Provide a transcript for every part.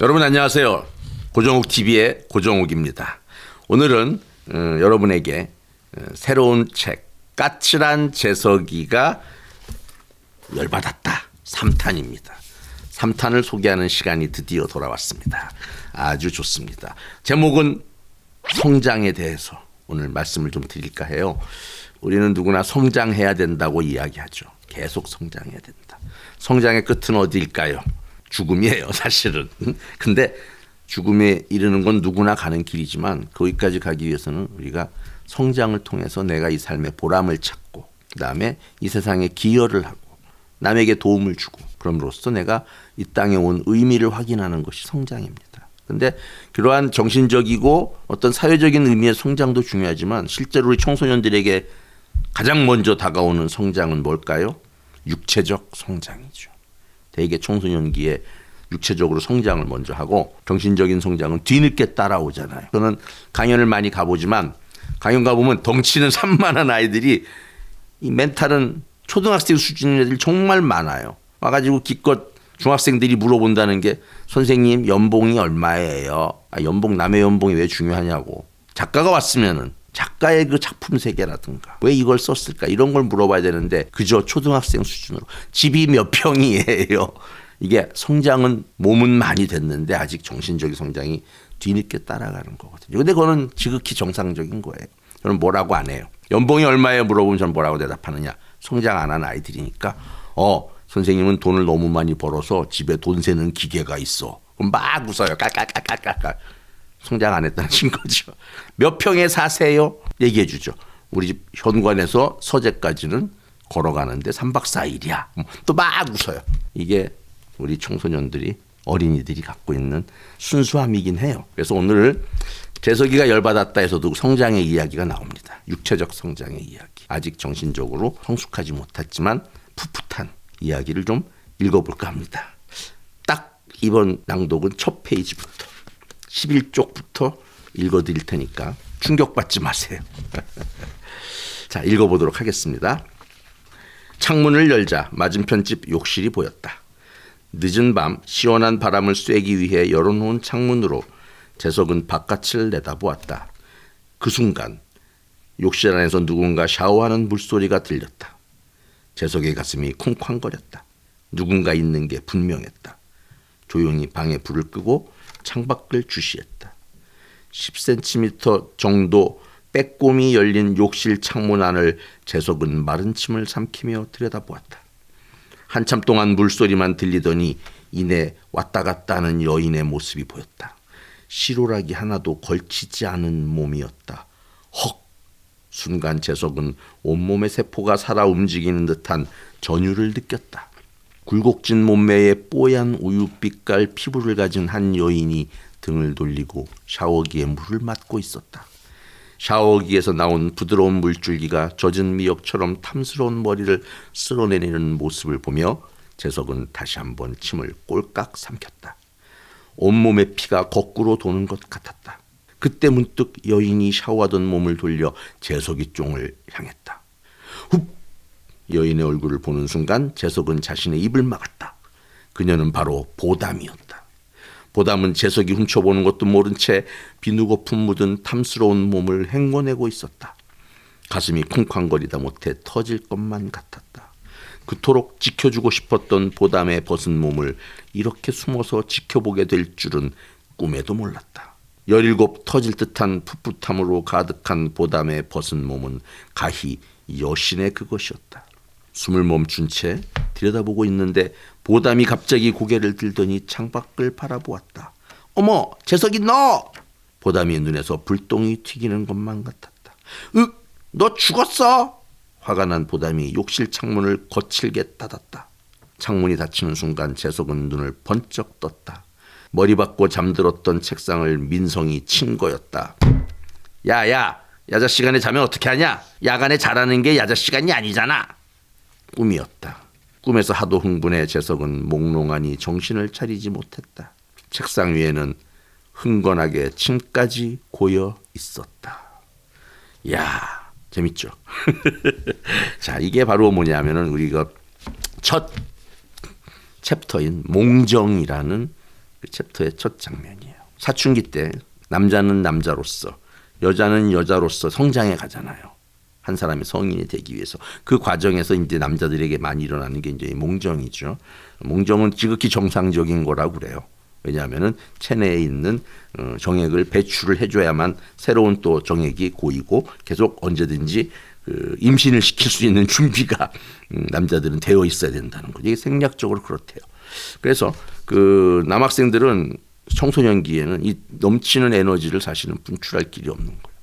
여러분 안녕하세요. 고정욱 TV의 고정욱입니다. 오늘은 여러분에게 새로운 책 까칠한 재석이가 열받았다 3탄입니다. 3탄을 소개하는 시간이 드디어 돌아왔습니다. 아주 좋습니다. 제목은 성장에 대해서 오늘 말씀을 좀 드릴까 해요. 우리는 누구나 성장해야 된다고 이야기하죠. 계속 성장해야 된다. 성장의 끝은 어디일까요? 죽음이에요, 사실은. 근데 죽음에 이르는 건 누구나 가는 길이지만 거기까지 가기 위해서는 우리가 성장을 통해서 내가 이 삶의 보람을 찾고 그다음에 이 세상에 기여를 하고 남에게 도움을 주고 그럼으로써 내가 이 땅에 온 의미를 확인하는 것이 성장입니다. 근데 그러한 정신적이고 어떤 사회적인 의미의 성장도 중요하지만 실제로 우리 청소년들에게 가장 먼저 다가오는 성장은 뭘까요? 육체적 성장이죠. 대개 청소년기에 육체적으로 성장을 먼저 하고 정신적인 성장은 뒤늦게 따라오잖아요. 저는 강연을 많이 가보지만 강연 가보면 덩치는 산만한 아이들이 이 멘탈은 초등학생 수준의 애들이 정말 많아요. 와가지고 기껏 중학생들이 물어본다는 게 선생님 연봉이 얼마예요? 연봉 남의 연봉이 왜 중요하냐고. 작가가 왔으면은 작가의 그 작품 세계라든가 왜 이걸 썼을까 이런 걸 물어봐야 되는데 그저 초등학생 수준으로 집이 몇 평이에요. 이게 성장은 몸은 많이 됐는데 아직 정신적인 성장이 뒤늦게 따라가는 거거든요. 근데 그거는 지극히 정상적인 거예요. 저는 뭐라고 안 해요. 연봉이 얼마예요? 물어보면 저는 뭐라고 대답하느냐. 성장 안 한 아이들이니까 선생님은 돈을 너무 많이 벌어서 집에 돈 세는 기계가 있어. 그럼 막 웃어요. 깔깔깔깔깔. 성장 안 했다는 거죠. 몇 평에 사세요? 얘기해 주죠. 우리 집 현관에서 서재까지는 걸어가는데 3박 4일이야. 또 막 웃어요. 이게 우리 청소년들이 어린이들이 갖고 있는 순수함이긴 해요. 그래서 오늘 재석이가 열받았다 해서도 성장의 이야기가 나옵니다. 육체적 성장의 이야기. 아직 정신적으로 성숙하지 못했지만 풋풋한 이야기를 좀 읽어볼까 합니다. 딱 이번 낭독은 첫 페이지부터 11쪽부터 읽어드릴 테니까 충격받지 마세요. 자, 읽어보도록 하겠습니다. 창문을 열자 맞은편 집 욕실이 보였다. 늦은 밤 시원한 바람을 쐬기 위해 열어놓은 창문으로 재석은 바깥을 내다보았다. 그 순간 욕실 안에서 누군가 샤워하는 물소리가 들렸다. 재석의 가슴이 쿵쾅거렸다. 누군가 있는 게 분명했다. 조용히 방에 불을 끄고 창밖을 주시했다. 10cm 정도 빼꼼히 열린 욕실 창문 안을 재석은 마른 침을 삼키며 들여다보았다. 한참 동안 물소리만 들리더니 이내 왔다 갔다 하는 여인의 모습이 보였다. 시로락이 하나도 걸치지 않은 몸이었다. 헉! 순간 재석은 온몸의 세포가 살아 움직이는 듯한 전율을 느꼈다. 굴곡진 몸매에 뽀얀 우유빛깔 피부를 가진 한 여인이 등을 돌리고 샤워기에 물을 맞고 있었다. 샤워기에서 나온 부드러운 물줄기가 젖은 미역처럼 탐스러운 머리를 쓸어내리는 모습을 보며 재석은 다시 한번 침을 꼴깍 삼켰다. 온몸의 피가 거꾸로 도는 것 같았다. 그때 문득 여인이 샤워하던 몸을 돌려 재석이 쪽을 향했다. 훅! 여인의 얼굴을 보는 순간 재석은 자신의 입을 막았다. 그녀는 바로 보담이었다. 보담은 재석이 훔쳐보는 것도 모른 채 비누거품 묻은 탐스러운 몸을 헹궈내고 있었다. 가슴이 쿵쾅거리다 못해 터질 것만 같았다. 그토록 지켜주고 싶었던 보담의 벗은 몸을 이렇게 숨어서 지켜보게 될 줄은 꿈에도 몰랐다. 17 터질 듯한 풋풋함으로 가득한 보담의 벗은 몸은 가히 여신의 그것이었다. 숨을 멈춘 채 들여다보고 있는데 보담이 갑자기 고개를 들더니 창밖을 바라보았다. 어머, 재석이 너! 보담이 눈에서 불똥이 튀기는 것만 같았다. 너 죽었어! 화가 난 보담이 욕실 창문을 거칠게 닫았다. 창문이 닫히는 순간 재석은 눈을 번쩍 떴다. 머리 박고 잠들었던 책상을 민성이 친 거였다. 야야, 야자 시간에 자면 어떻게 하냐? 야간에 자라는 게 야자 시간이 아니잖아. 꿈이었다. 꿈에서 하도 흥분해 재석은 몽롱하니 정신을 차리지 못했다. 책상 위에는 흥건하게 침까지 고여 있었다. 야, 재밌죠? 자, 이게 바로 뭐냐면은 우리가 첫 챕터인 몽정이라는 그 챕터의 첫 장면이에요. 사춘기 때 남자는 남자로서 여자는 여자로서 성장해 가잖아요. 한 사람이 성인이 되기 위해서. 그 과정에서 이제 남자들에게 많이 일어나는 게 이제 몽정이죠. 몽정은 지극히 정상적인 거라고 그래요. 왜냐하면은 체내에 있는 정액을 배출을 해줘야만 새로운 또 정액이 고이고 계속 언제든지 임신을 시킬 수 있는 준비가 남자들은 되어 있어야 된다는 거죠. 이게 생략적으로 그렇대요. 그래서 그 남학생들은 청소년기에는 이 넘치는 에너지를 사실은 분출할 길이 없는 거예요.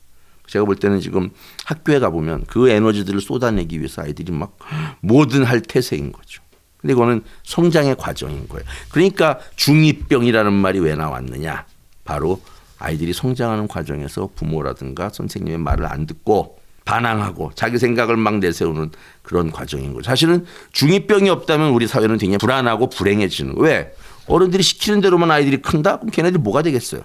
제가 볼 때는 지금 학교에 가보면 그 에너지들을 쏟아내기 위해서 아이들이 막 뭐든 할 태세인 거죠. 근데 이거는 성장의 과정인 거예요. 그러니까 중2병이라는 말이 왜 나왔느냐. 바로 아이들이 성장하는 과정에서 부모라든가 선생님의 말을 안 듣고 반항하고 자기 생각을 막 내세우는 그런 과정인 거죠. 사실은 중2병이 없다면 우리 사회는 굉장히 불안하고 불행해지는 거예요. 왜? 어른들이 시키는 대로만 아이들이 큰다? 그럼 걔네들 뭐가 되겠어요?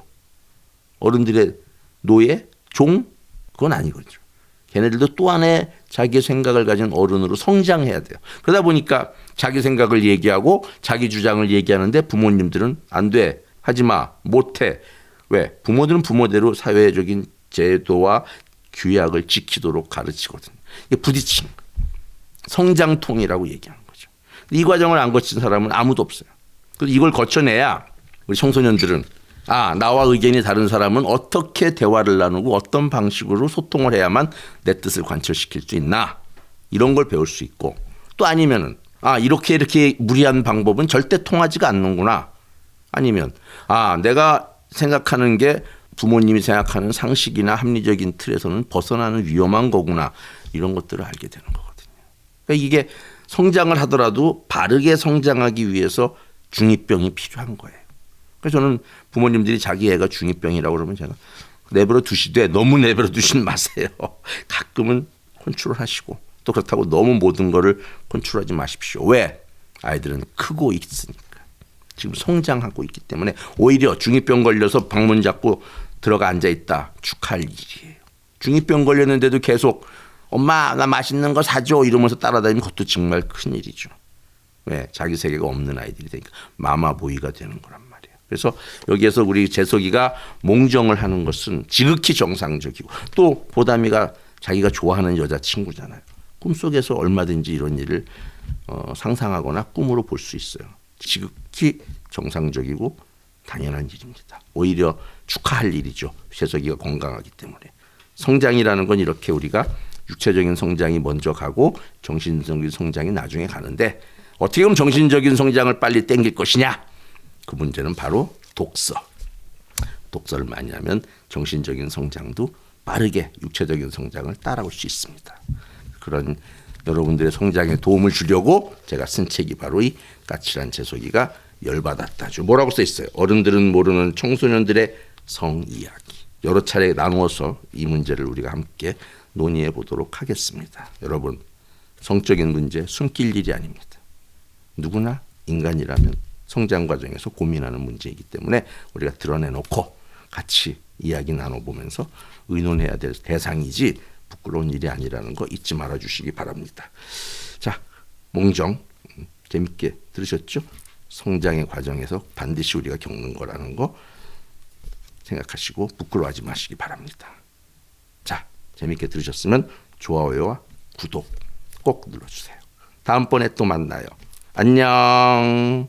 어른들의 노예? 종? 그건 아니거죠. 걔네들도 또 하나의 자기의 생각을 가진 어른으로 성장해야 돼요. 그러다 보니까 자기 생각을 얘기하고 자기 주장을 얘기하는데 부모님들은 안 돼. 하지 마. 못 해. 왜? 부모들은 부모대로 사회적인 제도와 규약을 지키도록 가르치거든요. 이게 부딪힌 성장통이라고 얘기하는 거죠. 이 과정을 안 거친 사람은 아무도 없어요. 그래서 이걸 거쳐내야 우리 청소년들은 나와 의견이 다른 사람은 어떻게 대화를 나누고 어떤 방식으로 소통을 해야만 내 뜻을 관철시킬 수 있나 이런 걸 배울 수 있고 또 아니면은 이렇게 무리한 방법은 절대 통하지가 않는구나 아니면 내가 생각하는 게 부모님이 생각하는 상식이나 합리적인 틀에서는 벗어나는 위험한 거구나 이런 것들을 알게 되는 거거든요. 그러니까 이게 성장을 하더라도 바르게 성장하기 위해서 중2병이 필요한 거예요. 그래서 저는 부모님들이 자기 애가 중2병이라고 그러면 제가 내버려 두시되 너무 내버려 두시는 마세요. 가끔은 컨트롤하시고 또 그렇다고 너무 모든 거를 컨트롤하지 마십시오. 왜? 아이들은 크고 있으니까. 지금 성장하고 있기 때문에 오히려 중2병 걸려서 방문 잡고 들어가 앉아있다. 축하할 일이에요. 중2병 걸렸는데도 계속 엄마 나 맛있는 거 사줘 이러면서 따라다니면 그것도 정말 큰일이죠. 왜? 자기 세계가 없는 아이들이 되니까 마마보이가 되는 거란 말이에요. 그래서 여기에서 우리 재석이가 몽정을 하는 것은 지극히 정상적이고 또 보담이가 자기가 좋아하는 여자친구잖아요. 꿈속에서 얼마든지 이런 일을 상상하거나 꿈으로 볼 수 있어요. 지극히 정상적이고 당연한 일입니다. 오히려 축하할 일이죠. 재석이가 건강하기 때문에. 성장이라는 건 이렇게 우리가 육체적인 성장이 먼저 가고 정신적인 성장이 나중에 가는데 어떻게 하면 정신적인 성장을 빨리 땡길 것이냐? 그 문제는 바로 독서. 독서를 많이 하면 정신적인 성장도 빠르게 육체적인 성장을 따라올 수 있습니다. 그런 여러분들의 성장에 도움을 주려고 제가 쓴 책이 바로 이 까칠한 재석이가 열받았다죠. 뭐라고 써 있어요? 어른들은 모르는 청소년들의 성이야기. 여러 차례 나누어서 이 문제를 우리가 함께 논의해 보도록 하겠습니다. 여러분, 성적인 문제 숨길 일이 아닙니다. 누구나 인간이라면 성장 과정에서 고민하는 문제이기 때문에 우리가 드러내놓고 같이 이야기 나눠보면서 의논해야 될 대상이지 부끄러운 일이 아니라는 거 잊지 말아주시기 바랍니다. 자, 몽정 재밌게 들으셨죠? 성장의 과정에서 반드시 우리가 겪는 거라는 거 생각하시고 부끄러워하지 마시기 바랍니다. 자, 재밌게 들으셨으면 좋아요와 구독 꼭 눌러주세요. 다음번에 또 만나요. 안녕.